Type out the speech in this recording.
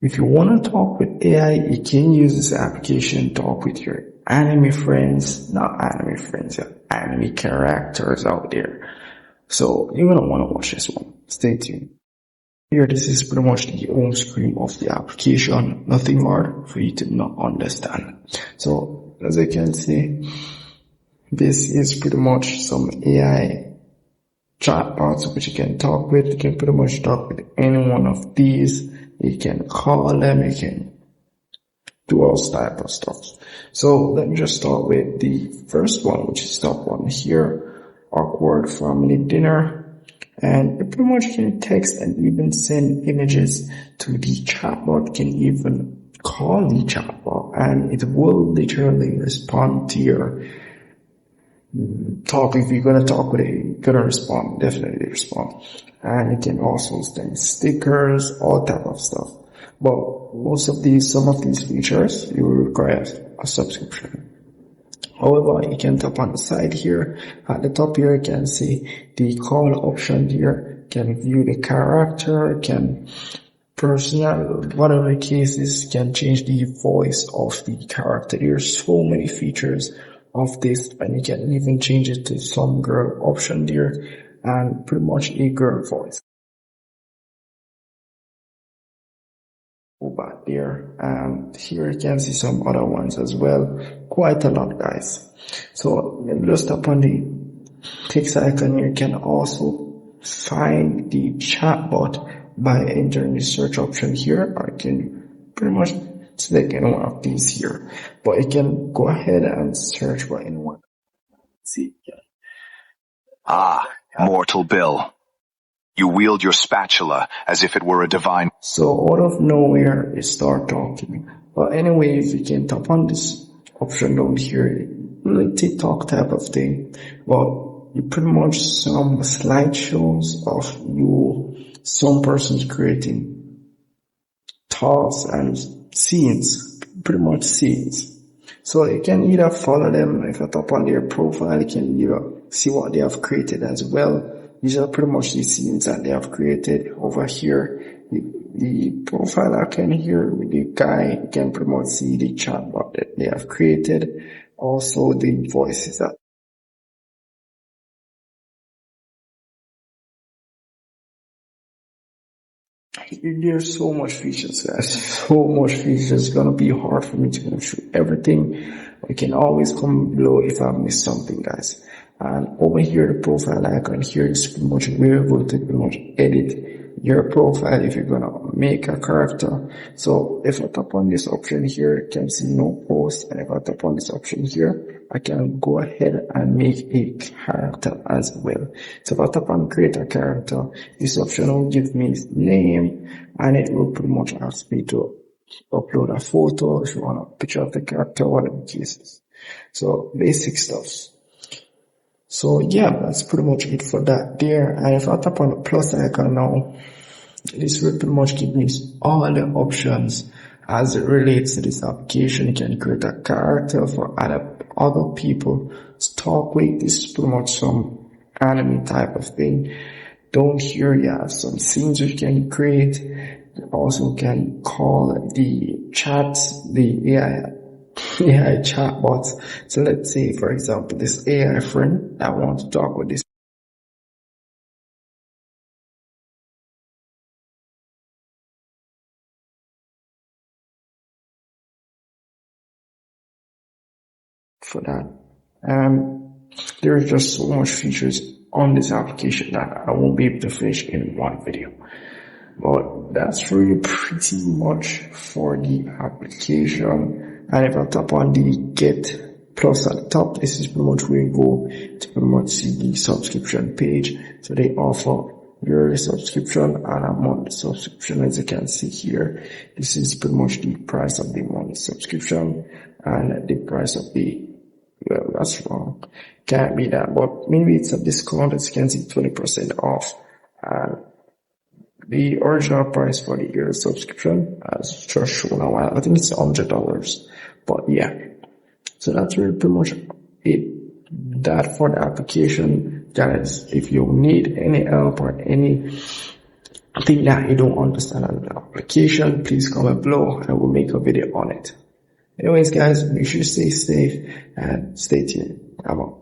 If you want to talk with AI, you can use this application, talk with your anime friends, not anime friends, your anime characters out there. So you're going to want to watch this one. Stay tuned. Here, this is pretty much the home screen of the application. Nothing hard for you to not understand. So as you can see, this is pretty much some AI chatbots which you can talk with. You can pretty much talk with any one of these. You can call them, you can do all type of stuff. So let me just start with the first one, which is top one here, awkward family dinner. And you pretty much can text and even send images to the chatbot. You can even call the chatbot and it will literally respond to your talk. If you're going to talk with it, you're going to respond, definitely respond. And you can also send stickers, all type of stuff. But some of these features, you will require a subscription. However, you can tap on the side here. At the top here, you can see the call option here. You can view the character, can personal, whatever the case is, can change the voice of the character. There's so many features of this, and you can even change it to some girl option there, and pretty much a girl voice. Over there, and here you can see some other ones as well. Quite a lot, guys. So just tap on the text icon here. You can also find the chatbot by entering the search option here, or you can pretty much select any one of these here. But you can go ahead and search for anyone. See. Mortal Bill. You wield your spatula as if it were a divine. So out of nowhere, it start talking. But anyways, you can tap on this option down here, like TikTok type of thing. But you pretty much some slideshows of you, some persons creating thoughts and scenes, pretty much scenes. So you can either follow them. If you tap on their profile, you can either see what they have created as well. These are pretty much the scenes that they have created over here. The profile icon here with the guy, you can pretty much see the chatbot that they have created. Also the voices that there's so much features, guys. So much features. It's gonna be hard for me to go through everything. You can always comment below if I missed something, guys. And over here, the profile icon here is pretty much where you're able to pretty much edit your profile if you're gonna make a character. So if I tap on this option here, you can see no post. And if I tap on this option here, I can go ahead and make a character as well. So if I tap on create a character, this option will give me his name, and it will pretty much ask me to upload a photo if you want a picture of the character, whatever the case is. So basic stuff. So yeah, that's pretty much it for that there. And if I tap on the plus icon now, this will pretty much give me all the options as it relates to this application. You can create a character for other people to talk with. This is pretty much some anime type of thing. Down here you have some scenes you can create. You also can call the chats, the AI chatbots. So let's say, for example, this AI friend that wants to talk with this. For that. There's just so much features on this application that I won't be able to finish in one video. But that's really pretty much for the application. And if I tap on the get plus at the top, this is pretty much where you go to pretty much see the subscription page. So they offer your subscription and a monthly subscription. As you can see here, this is pretty much the price of the monthly subscription and the price of the, well, that's wrong. Can't be that, but maybe it's a discount. As you can see, 20% off. The original price for the year subscription, as just shown a while, I think it's $100. But yeah, so that's really pretty much it. That for the application, guys. If you need any help or any think that you don't understand an application, please comment below and I will make a video on it. Anyways guys, make sure you stay safe and stay tuned. I'm out.